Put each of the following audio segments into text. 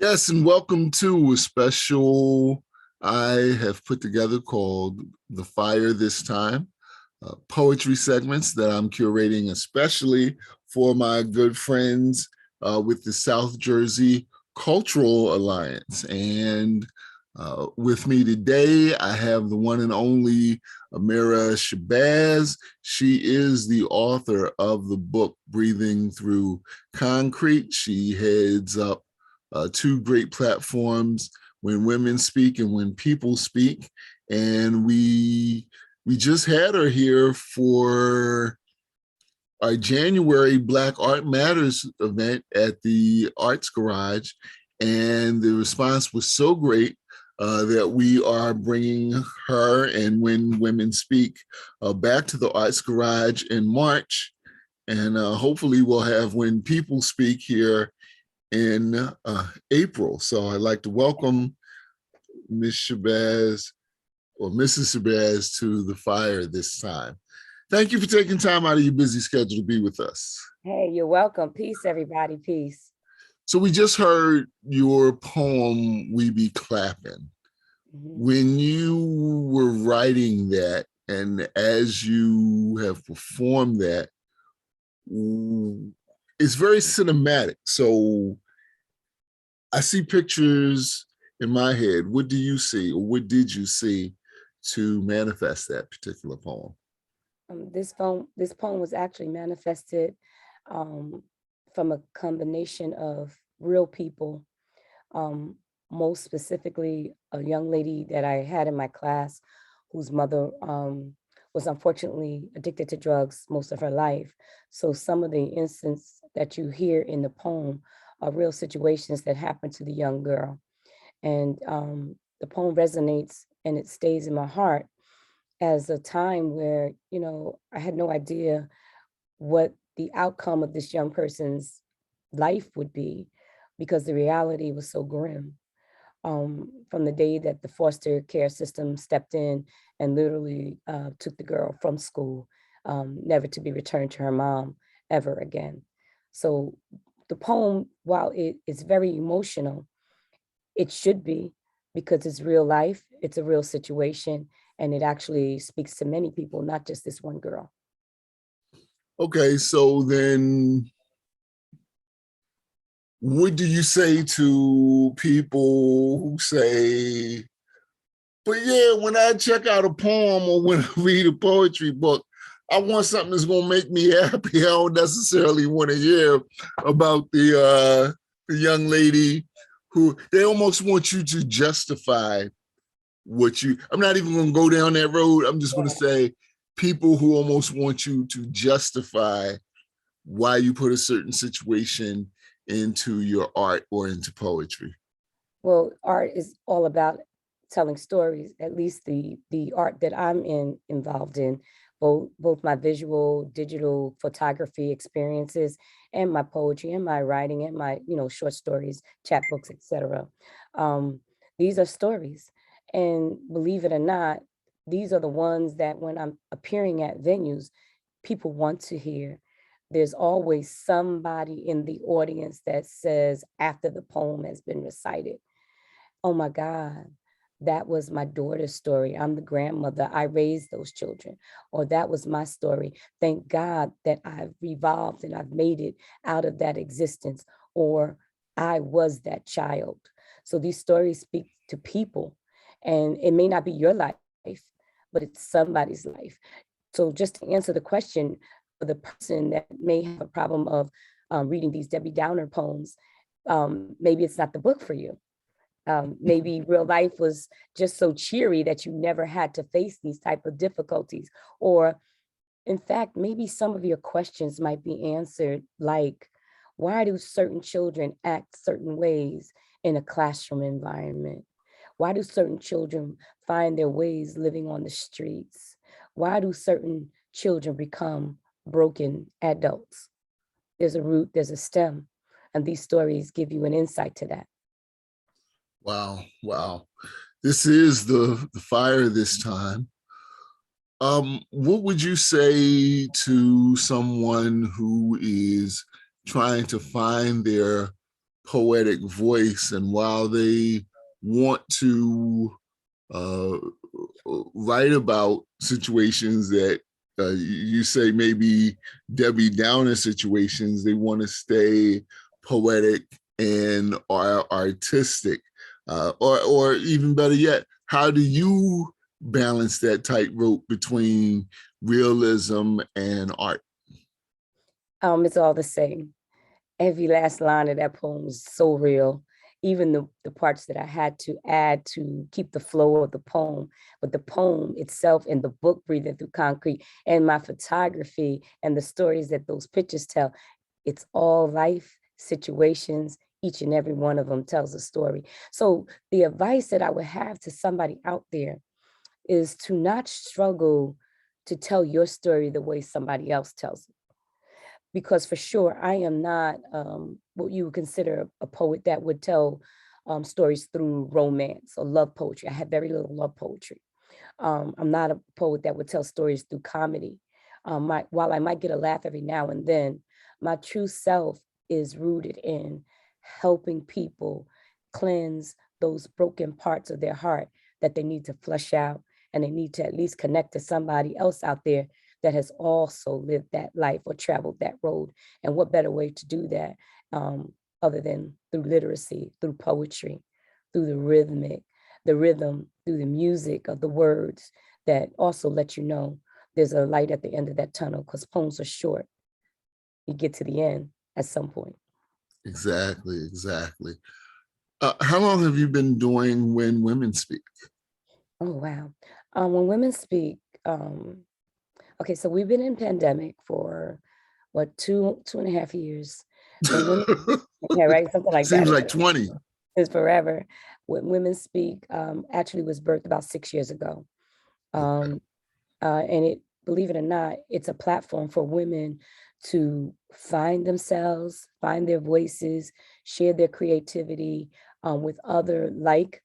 Yes, and welcome to a special I have put together called The Fire This Time, poetry segments that I'm curating especially for my good friends with the South Jersey Cultural Alliance. And with me today, I have the one and only Ameerah Shabazz. She is the author of the book Breathing Through Concrete. She heads up two great platforms, When Women Speak and When People Speak. And we just had her here for our January Black Art Matters event at the Arts Garage. And the response was so great that we are bringing her and When Women Speak back to the Arts Garage in March. And hopefully we'll have When People Speak here in April. So I'd like to welcome Ms. Shabazz or Mrs. Shabazz to the fire this time. Thank you for taking time out of your busy schedule to be with us. Hey, you're welcome. Peace, everybody. Peace. So we just heard your poem, We Be Clapping. When you were writing that, and as you have performed that, it's very cinematic. So I see pictures in my head. What do you see, or what did you see to manifest that particular poem? This poem was actually manifested from a combination of real people, most specifically a young lady that I had in my class whose mother was unfortunately addicted to drugs most of her life. So some of the instances that you hear in the poem are real situations that happened to the young girl. And the poem resonates and it stays in my heart as a time where, I had no idea what the outcome of this young person's life would be because the reality was so grim. From the day that the foster care system stepped in and literally took the girl from school, never to be returned to her mom ever again. So the poem, while it is very emotional, it should be because it's real life, it's a real situation, and it actually speaks to many people, not just this one girl. Okay, so then what do you say to people who say, but yeah, when I check out a poem or when I read a poetry book, I want something that's gonna make me happy. I don't necessarily want to hear about the young lady who they almost want you to justify what you. I'm not even gonna go down that road. I'm just gonna say people who almost want you to justify why you put a certain situation into your art or into poetry. Well, art is all about telling stories, at least the art that I'm involved in, both my visual, digital photography experiences and my poetry and my writing and my, short stories, chapbooks, etc. These are stories. And believe it or not, these are the ones that when I'm appearing at venues, people want to hear. There's always somebody in the audience that says after the poem has been recited, oh my God, that was my daughter's story. I'm the grandmother. I raised those children. Or that was my story. Thank God that I've evolved and I've made it out of that existence. Or I was that child. So these stories speak to people. And it may not be your life, but it's somebody's life. So just to answer the question, for the person that may have a problem of reading these Debbie Downer poems, maybe it's not the book for you. Maybe real life was just so cheery that you never had to face these type of difficulties. Or in fact, maybe some of your questions might be answered like, why do certain children act certain ways in a classroom environment? Why do certain children find their ways living on the streets? Why do certain children become broken adults? There's a root, there's a stem, and these stories give you an insight to that. Wow, wow. This is the fire this time. What would you say to someone who is trying to find their poetic voice, and while they want to uh, write about situations that you say maybe Debbie Downer situations, they want to stay poetic and artistic, or even better yet, how do you balance that tightrope between realism and art? It's all the same. Every last line of that poem is so real. Even the parts that I had to add to keep the flow of the poem, but the poem itself and the book Breathing Through Concrete and my photography and the stories that those pictures tell, it's all life situations. Each and every one of them tells a story. So the advice that I would have to somebody out there is to not struggle to tell your story the way somebody else tells it, because for sure I am not what you would consider a poet that would tell stories through romance or love poetry. I have very little love poetry. I'm not a poet that would tell stories through comedy. While I might get a laugh every now and then, my true self is rooted in helping people cleanse those broken parts of their heart that they need to flush out, and they need to at least connect to somebody else out there that has also lived that life or traveled that road. And what better way to do that other than through literacy, through poetry, through the rhythm, through the music of the words that also let you know there's a light at the end of that tunnel, because poems are short. You get to the end at some point. Exactly, exactly. How long have you been doing When Women Speak? Oh, wow. When women speak, okay, so we've been in pandemic for what, 2.5 years. When women, yeah, right, something like that. Seems like 20. It's forever. When Women Speak actually was birthed about 6 years ago. Okay. Um, and it, believe it or not, it's a platform for women to find themselves, find their voices, share their creativity with other like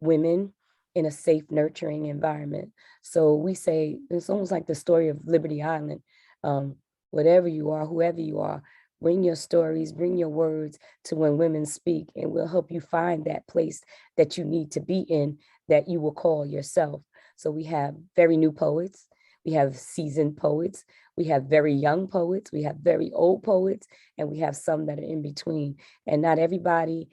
women in a safe, nurturing environment. So we say it's almost like the story of Liberty Island. Um, Whatever you are, whoever you are, bring your stories, bring your words to When Women Speak, and we'll help you find that place that you need to be in, that you will call yourself. So we have very new poets, we have seasoned poets, we have very young poets, we have very old poets, and we have some that are in between. And not everybody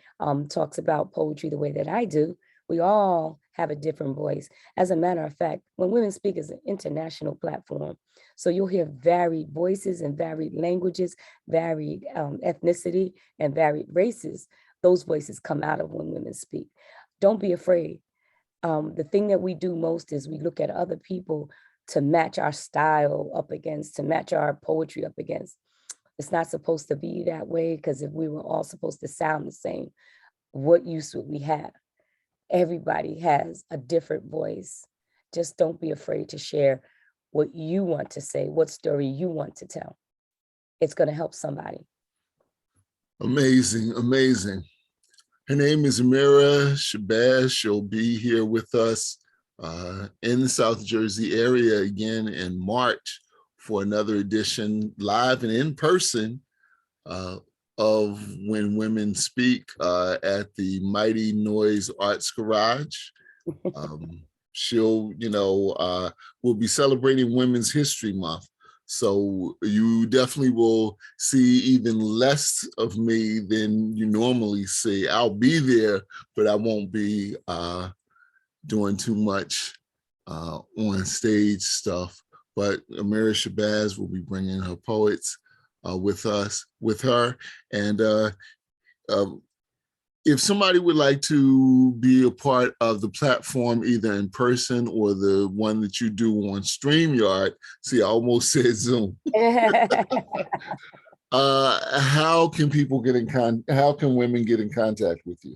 talks about poetry the way that I do. We all have a different voice. As a matter of fact, When Women Speak is an international platform. So you'll hear varied voices and varied languages, varied ethnicity, and varied races. Those voices come out of When Women Speak. Don't be afraid. The thing that we do most is we look at other people to match our style up against, to match our poetry up against. It's not supposed to be that way, because if we were all supposed to sound the same, what use would we have? Everybody has a different voice. Just don't be afraid to share what you want to say, what story you want to tell. It's going to help somebody. Amazing, amazing. Her name is Ameerah Shabazz. She'll be here with us in the South Jersey area again in March for another edition, live and in person, uh, of When Women Speak at the Mighty Noise Arts Garage. She'll, we'll be celebrating Women's History Month. So you definitely will see even less of me than you normally see. I'll be there, but I won't be doing too much on stage stuff. But Ameerah Shabazz will be bringing her poets with her. And uh, if somebody would like to be a part of the platform, either in person or the one that you do on StreamYard, see, I almost said Zoom. How can people how can women get in contact with you?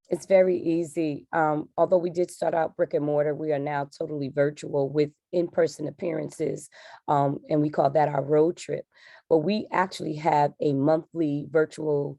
It's very easy. Although we did start out brick and mortar, we are now totally virtual with in-person appearances, and we call that our road trip. But we actually have a monthly virtual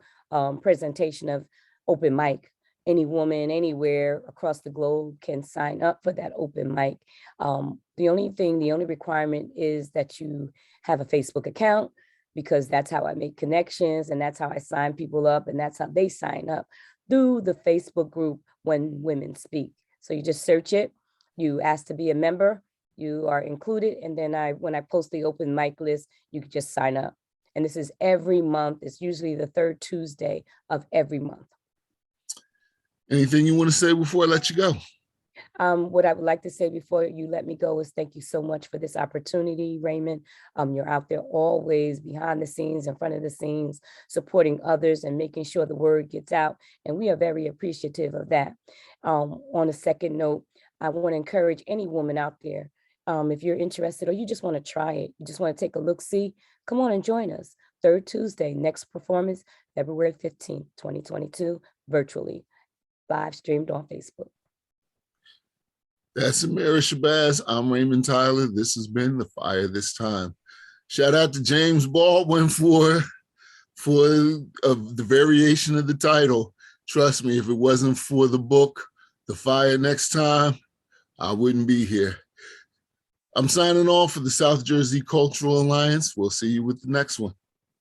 presentation of open mic. Any woman anywhere across the globe can sign up for that open mic. The only requirement is that you have a Facebook account, because that's how I make connections, and that's how I sign people up, and that's how they sign up through the Facebook group When Women Speak. So you just search it, you ask to be a member, you are included, and then when I post the open mic list, you can just sign up. And this is every month. It's usually the third Tuesday of every month. Anything you want to say before I let you go? What I would like to say before you let me go is thank you so much for this opportunity, Raymond. You're out there always behind the scenes, in front of the scenes, supporting others and making sure the word gets out. And we are very appreciative of that. On a second note, I want to encourage any woman out there, if you're interested or you just want to try it, you just want to take a look, see, come on and join us. Third Tuesday, next performance, February 15th, 2022, virtually, live streamed on Facebook. That's Ameerah Shabazz. I'm Raymond Tyler. This has been The Fire This Time. Shout out to James Baldwin for the variation of the title. Trust me, if it wasn't for the book, The Fire Next Time, I wouldn't be here. I'm signing off for the South Jersey Cultural Alliance. We'll see you with the next one.